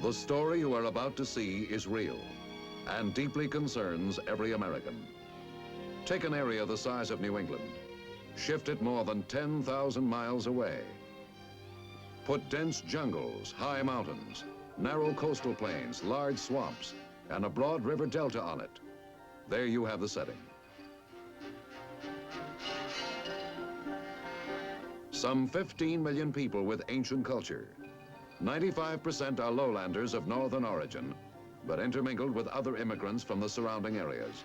The story you are about to see is real and deeply concerns every American. Take an area the size of New England, shift it more than 10,000 miles away. Put dense jungles, high mountains, narrow coastal plains, large swamps, and a broad river delta on it. There you have the setting. Some 15 million people with ancient culture. 95% are lowlanders of northern origin, but intermingled with other immigrants from the surrounding areas.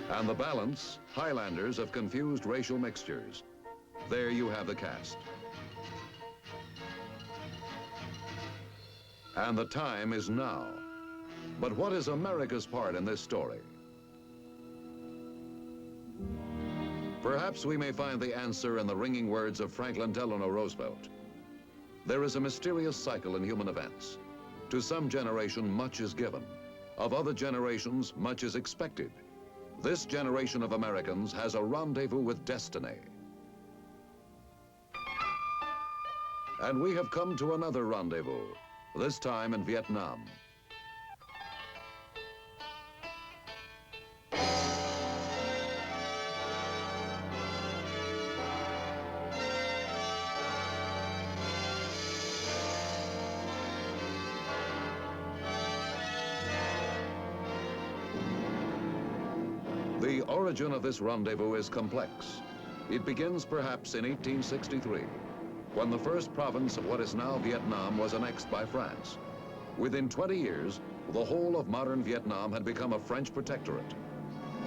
And the balance, highlanders of confused racial mixtures. There you have the cast. And the time is now. But what is America's part in this story? Perhaps we may find the answer in the ringing words of Franklin Delano Roosevelt. There is a mysterious cycle in human events. To some generation, much is given. Of other generations, much is expected. This generation of Americans has a rendezvous with destiny. And we have come to another rendezvous, this time in Vietnam. The origin of this rendezvous is complex. It begins perhaps in 1863, when the first province of what is now Vietnam was annexed by France. Within 20 years, the whole of modern Vietnam had become a French protectorate.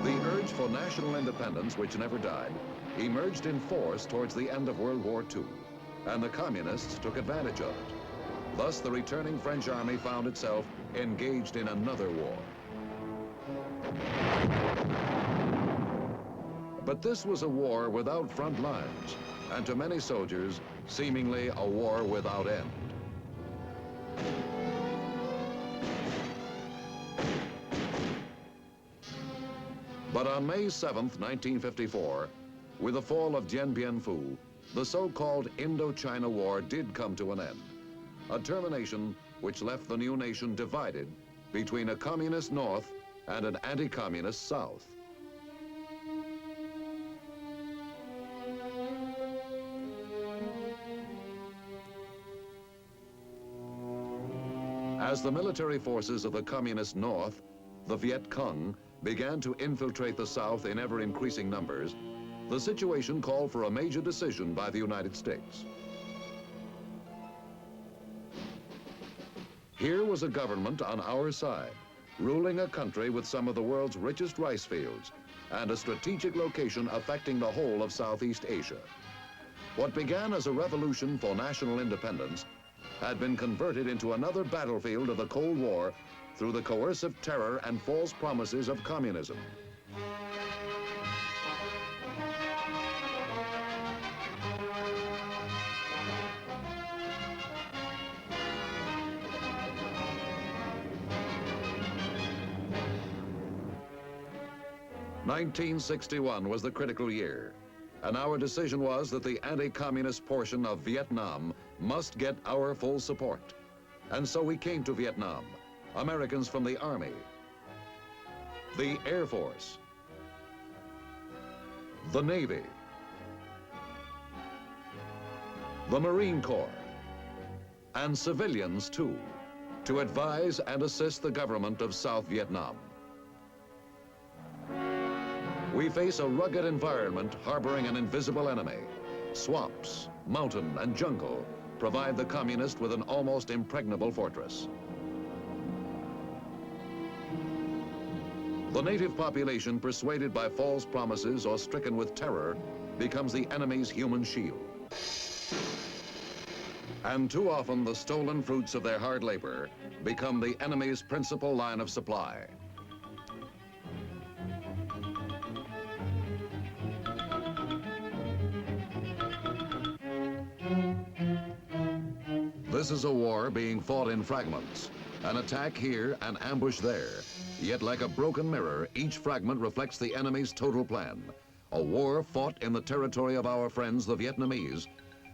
The urge for national independence, which never died, emerged in force towards the end of World War II, and the communists took advantage of it. Thus, the returning French army found itself engaged in another war. But this was a war without front lines, and to many soldiers, seemingly a war without end. But on May 7th, 1954, with the fall of Dien Bien Phu, the so-called Indochina War did come to an end, a termination which left the new nation divided between a communist North and an anti-communist South. As the military forces of the communist North, the Viet Cong, began to infiltrate the South in ever-increasing numbers, the situation called for a major decision by the United States. Here was a government on our side, ruling a country with some of the world's richest rice fields and a strategic location affecting the whole of Southeast Asia. What began as a revolution for national independence had been converted into another battlefield of the Cold War through the coercive terror and false promises of communism. (1961) was the critical year, and our decision was that the anti-communist portion of Vietnam must get our full support. And so we came to Vietnam, Americans from the Army, the Air Force, the Navy, the Marine Corps, and civilians too, to advise and assist the government of South Vietnam. We face a rugged environment harboring an invisible enemy. Swamps, mountain, and jungle provide the communist with an almost impregnable fortress. The native population, persuaded by false promises or stricken with terror, becomes the enemy's human shield. And too often, the stolen fruits of their hard labor become the enemy's principal line of supply. This is a war being fought in fragments. An attack here, an ambush there. Yet like a broken mirror, each fragment reflects the enemy's total plan. A war fought in the territory of our friends, the Vietnamese,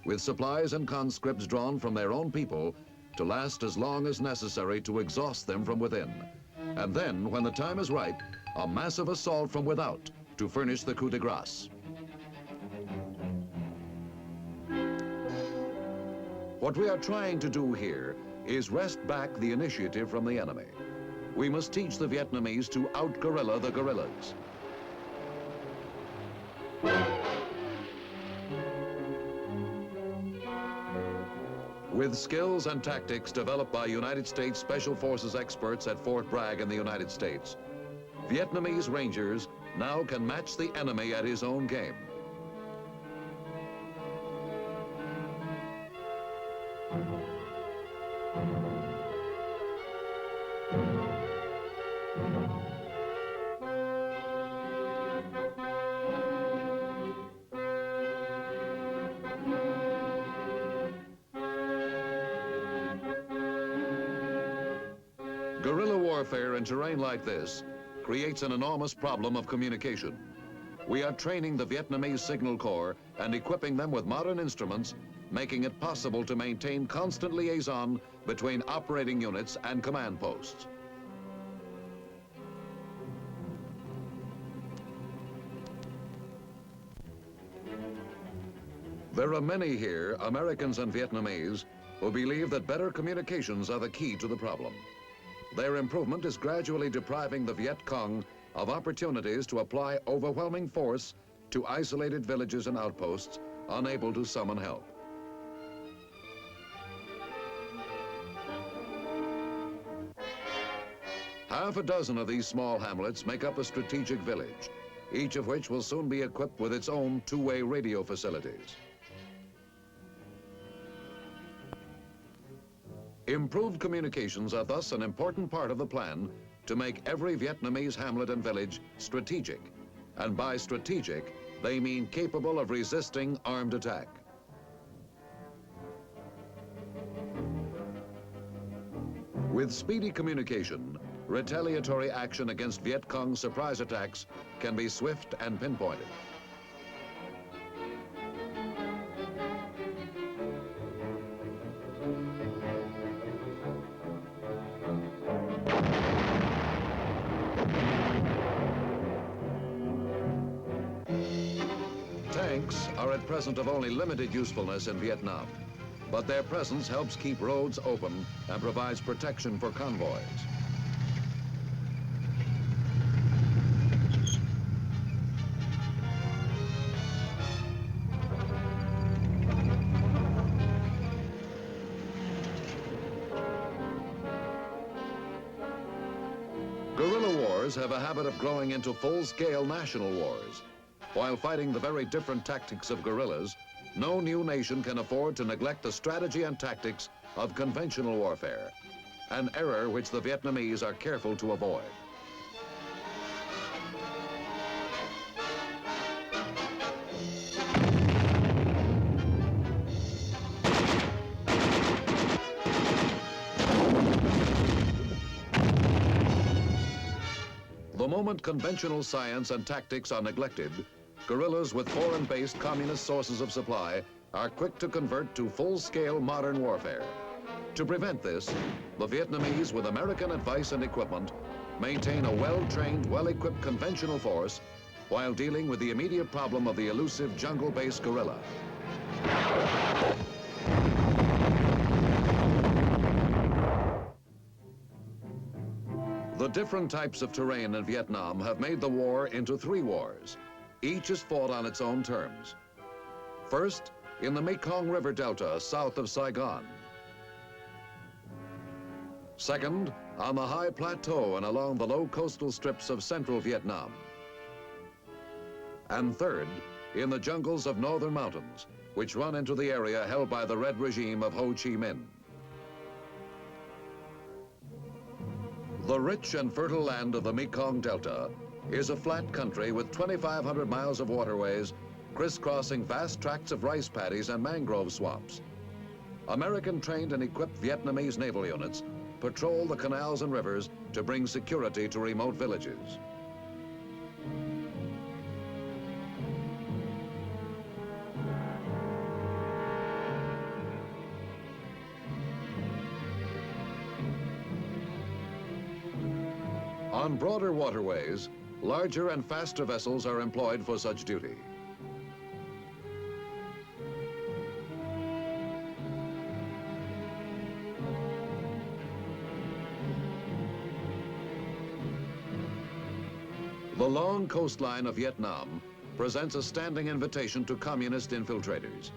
with supplies and conscripts drawn from their own people to last as long as necessary to exhaust them from within. And then, when the time is ripe, a massive assault from without to furnish the coup de grace. What we are trying to do here is wrest back the initiative from the enemy. We must teach the Vietnamese to out-guerrilla the guerrillas. With skills and tactics developed by United States Special Forces experts at Fort Bragg in the United States, Vietnamese Rangers now can match the enemy at his own game. Guerrilla warfare in terrain like this creates an enormous problem of communication. We are training the Vietnamese Signal Corps and equipping them with modern instruments, making it possible to maintain constant liaison between operating units and command posts. There are many here, Americans and Vietnamese, who believe that better communications are the key to the problem. Their improvement is gradually depriving the Viet Cong of opportunities to apply overwhelming force to isolated villages and outposts, unable to summon help. Half a dozen of these small hamlets make up a strategic village, each of which will soon be equipped with its own two-way radio facilities. Improved communications are thus an important part of the plan to make every Vietnamese hamlet and village strategic. And by strategic, they mean capable of resisting armed attack. With speedy communication, retaliatory action against Viet Cong surprise attacks can be swift and pinpointed. Tanks are at present of only limited usefulness in Vietnam, but their presence helps keep roads open and provides protection for convoys. Guerrilla wars have a habit of growing into full-scale national wars. While fighting the very different tactics of guerrillas, no new nation can afford to neglect the strategy and tactics of conventional warfare, an error which the Vietnamese are careful to avoid. The moment conventional science and tactics are neglected, guerrillas with foreign-based communist sources of supply are quick to convert to full-scale modern warfare. To prevent this, the Vietnamese, with American advice and equipment, maintain a well-trained, well-equipped conventional force while dealing with the immediate problem of the elusive jungle-based guerrilla. The different types of terrain in Vietnam have made the war into three wars. Each is fought on its own terms. First, in the Mekong River Delta south of Saigon. Second, on the high plateau and along the low coastal strips of central Vietnam. And third, in the jungles of northern mountains, which run into the area held by the Red regime of Ho Chi Minh. The rich and fertile land of the Mekong Delta is a flat country with 2,500 miles of waterways crisscrossing vast tracts of rice paddies and mangrove swamps. American-trained and equipped Vietnamese naval units patrol the canals and rivers to bring security to remote villages. On broader waterways, larger and faster vessels are employed for such duty. The long coastline of Vietnam presents a standing invitation to communist infiltrators.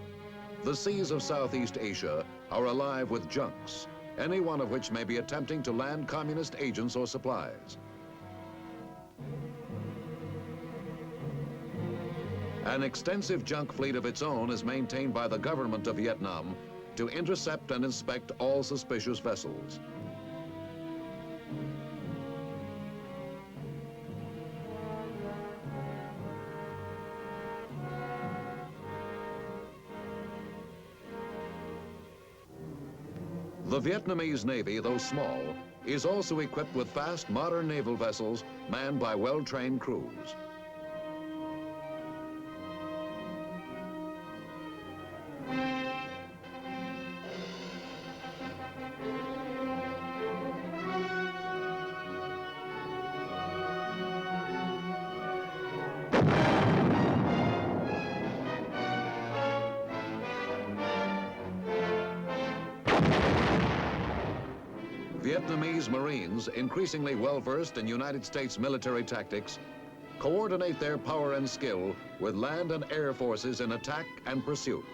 The seas of Southeast Asia are alive with junks, any one of which may be attempting to land communist agents or supplies. An extensive junk fleet of its own is maintained by the government of Vietnam to intercept and inspect all suspicious vessels. The Vietnamese Navy, though small, is also equipped with fast, modern naval vessels manned by well-trained crews. Vietnamese Marines, increasingly well-versed in United States military tactics, coordinate their power and skill with land and air forces in attack and pursuit.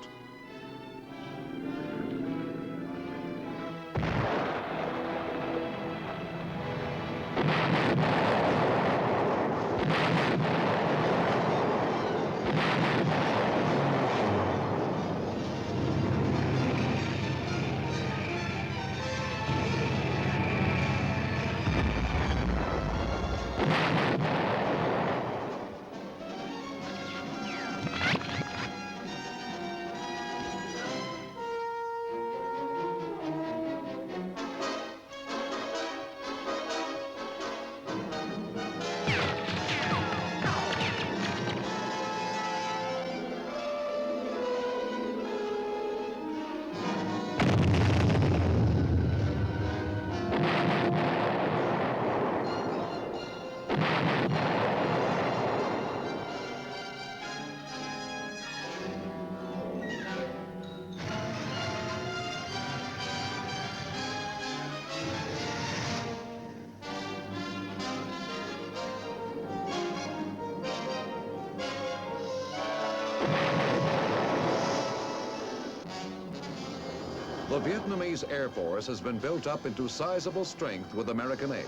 The Vietnamese Air Force has been built up into sizable strength with American aid.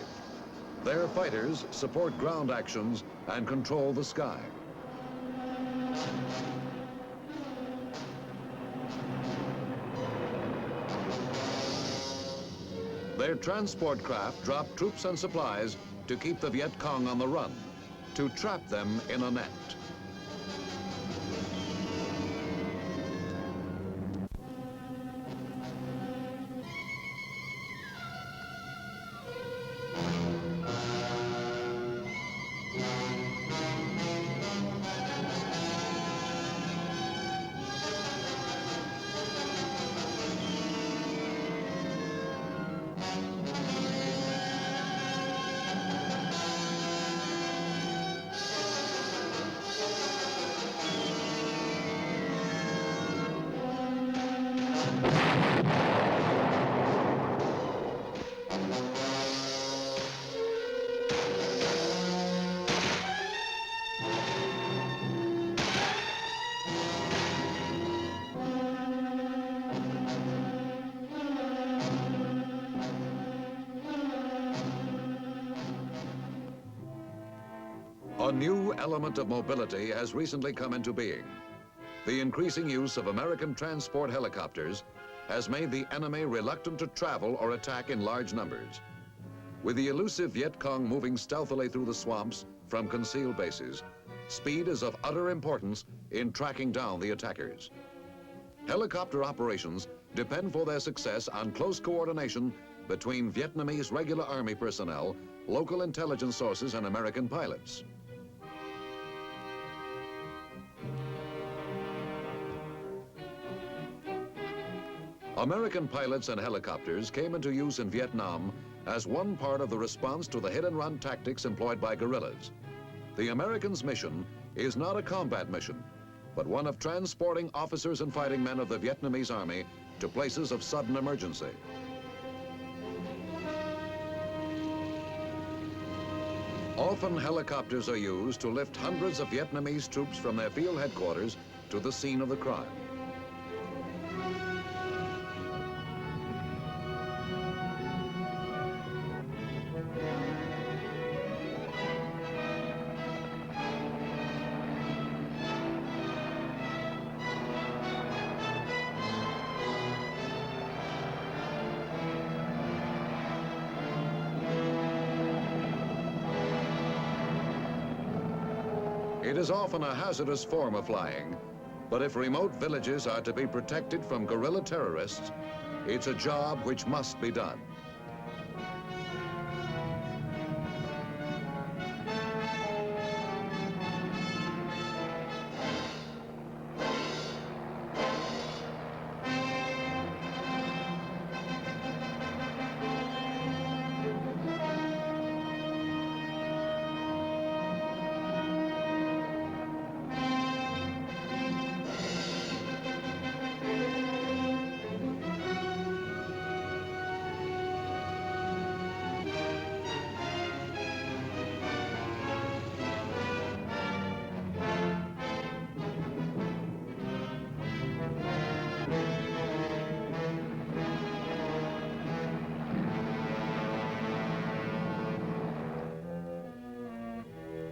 Their fighters support ground actions and control the sky. Their transport craft drop troops and supplies to keep the Viet Cong on the run, to trap them in a net. A new element of mobility has recently come into being. The increasing use of American transport helicopters has made the enemy reluctant to travel or attack in large numbers. With the elusive Viet Cong moving stealthily through the swamps from concealed bases, speed is of utter importance in tracking down the attackers. Helicopter operations depend for their success on close coordination between Vietnamese regular army personnel, local intelligence sources, and American pilots. American pilots and helicopters came into use in Vietnam as one part of the response to the hit-and-run tactics employed by guerrillas. The Americans' mission is not a combat mission, but one of transporting officers and fighting men of the Vietnamese army to places of sudden emergency. Often helicopters are used to lift hundreds of Vietnamese troops from their field headquarters to the scene of the crime. It is often a hazardous form of flying, but if remote villages are to be protected from guerrilla terrorists, it's a job which must be done.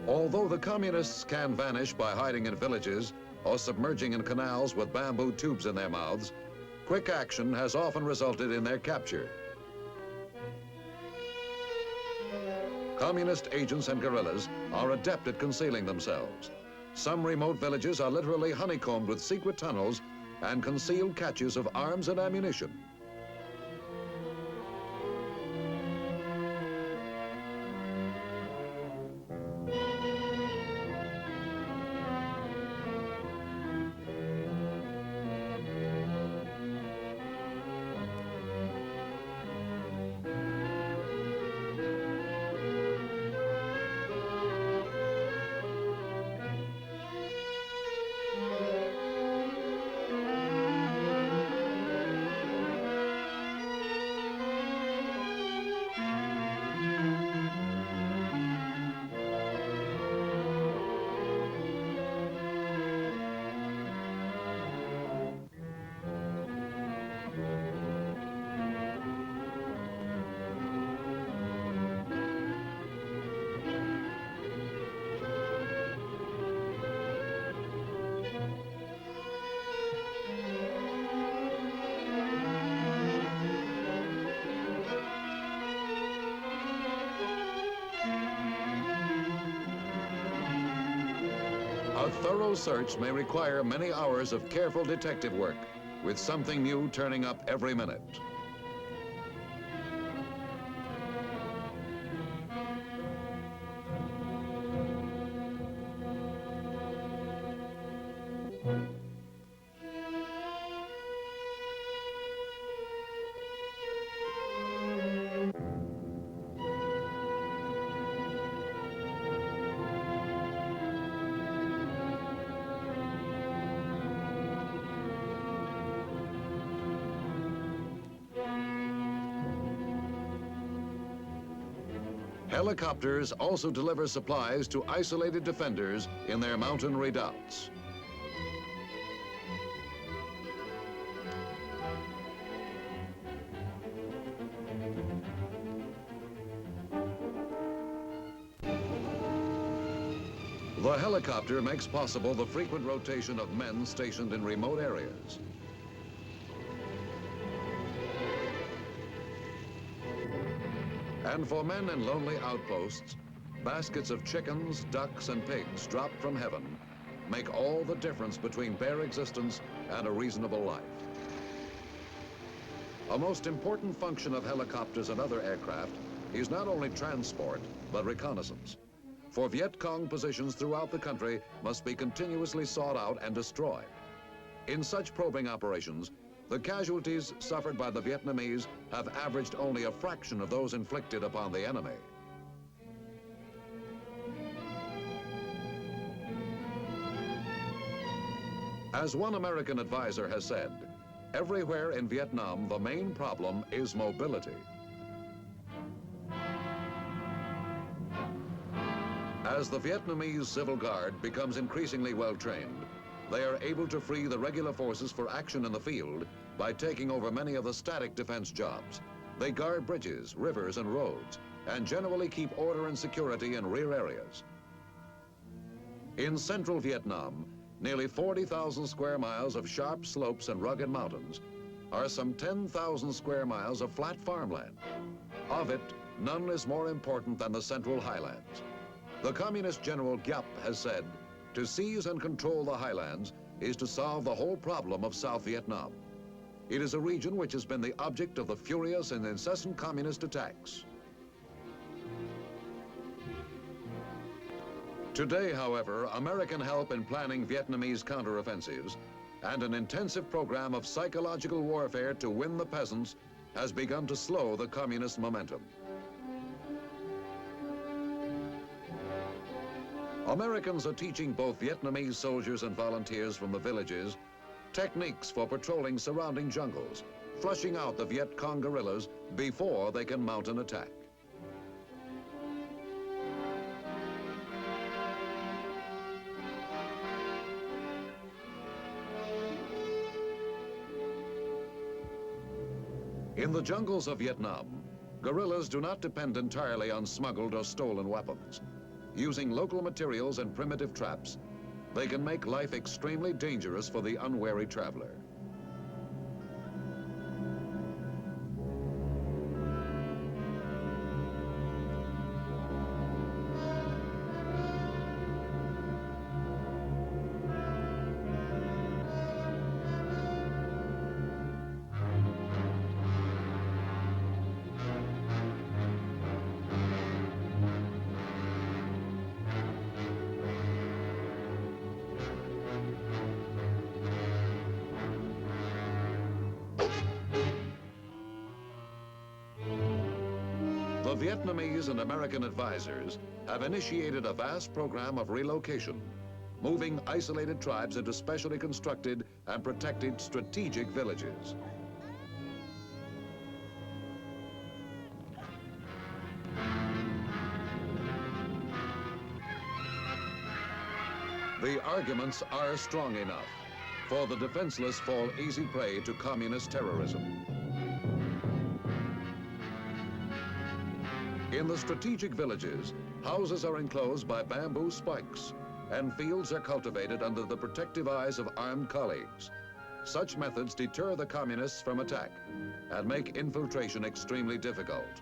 Although the communists can vanish by hiding in villages or submerging in canals with bamboo tubes in their mouths, quick action has often resulted in their capture. Communist agents and guerrillas are adept at concealing themselves. Some remote villages are literally honeycombed with secret tunnels and concealed caches of arms and ammunition. A thorough search may require many hours of careful detective work, with something new turning up every minute. Helicopters also deliver supplies to isolated defenders in their mountain redoubts. The helicopter makes possible the frequent rotation of men stationed in remote areas. And for men in lonely outposts, baskets of chickens, ducks, and pigs dropped from heaven make all the difference between bare existence and a reasonable life. A most important function of helicopters and other aircraft is not only transport, but reconnaissance. For Viet Cong positions throughout the country must be continuously sought out and destroyed. In such probing operations, The casualties suffered by the Vietnamese have averaged only a fraction of those inflicted upon the enemy. As one American advisor has said, everywhere in Vietnam, the main problem is mobility. As the Vietnamese Civil Guard becomes increasingly well-trained, they are able to free the regular forces for action in the field by taking over many of the static defense jobs. They guard bridges, rivers, and roads, and generally keep order and security in rear areas. In central Vietnam, nearly 40,000 square miles of sharp slopes and rugged mountains are some 10,000 square miles of flat farmland. Of it, none is more important than the Central Highlands. The Communist General Giap has said, to seize and control the highlands is to solve the whole problem of South Vietnam. It is a region which has been the object of the furious and incessant communist attacks. Today, however, American help in planning Vietnamese counteroffensives and an intensive program of psychological warfare to win the peasants has begun to slow the communist momentum. Americans are teaching both Vietnamese soldiers and volunteers from the villages techniques for patrolling surrounding jungles, flushing out the Viet Cong guerrillas before they can mount an attack. In the jungles of Vietnam, guerrillas do not depend entirely on smuggled or stolen weapons. Using local materials and primitive traps, they can make life extremely dangerous for the unwary traveler. The Vietnamese and American advisors have initiated a vast program of relocation, moving isolated tribes into specially constructed and protected strategic villages. The arguments are strong enough, for the defenseless fall easy prey to communist terrorism. In the strategic villages, houses are enclosed by bamboo spikes, and fields are cultivated under the protective eyes of armed colleagues. Such methods deter the communists from attack and make infiltration extremely difficult.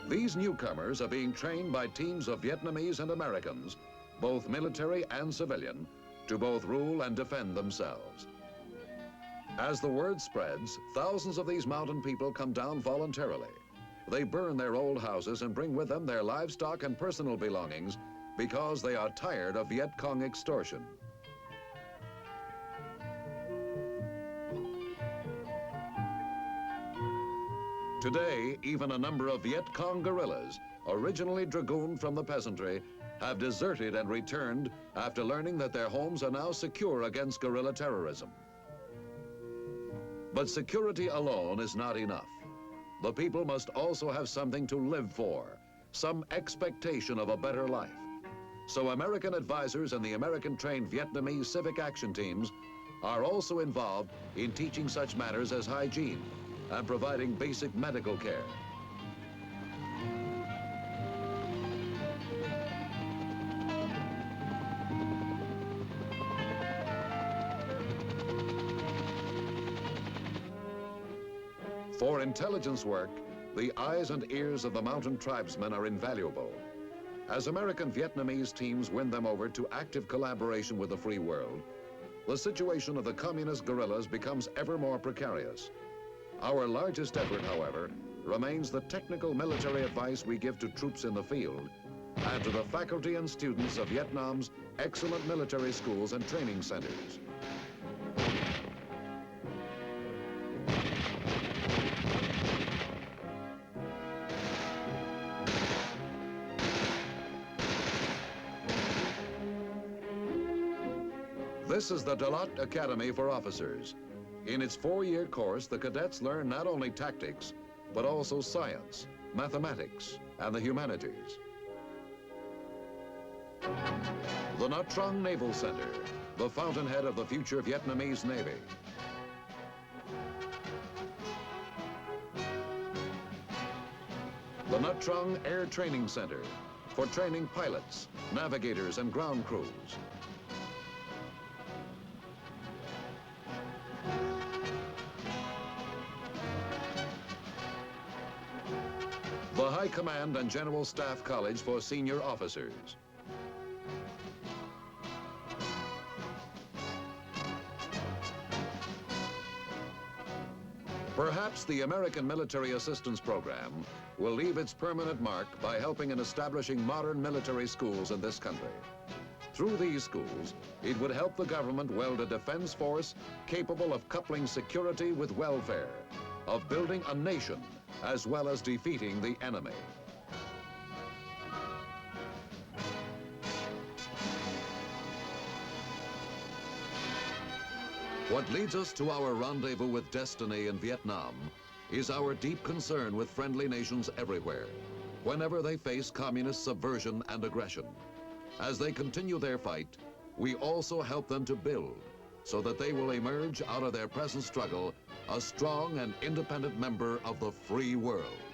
These newcomers are being trained by teams of Vietnamese and Americans, both military and civilian, to both rule and defend themselves. As the word spreads, thousands of these mountain people come down voluntarily. They burn their old houses and bring with them their livestock and personal belongings because they are tired of Viet Cong extortion. Today, even a number of Viet Cong guerrillas, originally dragooned from the peasantry, have deserted and returned after learning that their homes are now secure against guerrilla terrorism. But security alone is not enough. The people must also have something to live for, some expectation of a better life. So American advisors and the American-trained Vietnamese civic action teams are also involved in teaching such matters as hygiene and providing basic medical care. For intelligence work, the eyes and ears of the mountain tribesmen are invaluable. As American Vietnamese teams win them over to active collaboration with the free world, the situation of the communist guerrillas becomes ever more precarious. Our largest effort, however, remains the technical military advice we give to troops in the field and to the faculty and students of Vietnam's excellent military schools and training centers. This is the Dalat Academy for Officers. In its 4-year course, the cadets learn not only tactics, but also science, mathematics, and the humanities. The Nha Trang Naval Center, the fountainhead of the future Vietnamese Navy. The Nha Trang Air Training Center, for training pilots, navigators, and ground crews. The High Command and General Staff College for senior officers. Perhaps the American Military Assistance Program will leave its permanent mark by helping in establishing modern military schools in this country. Through these schools, it would help the government weld a defense force capable of coupling security with welfare, of building a nation, as well as defeating the enemy. What leads us to our rendezvous with destiny in Vietnam is our deep concern with friendly nations everywhere, whenever they face communist subversion and aggression. As they continue their fight, we also help them to build, so that they will emerge out of their present struggle a strong and independent member of the free world.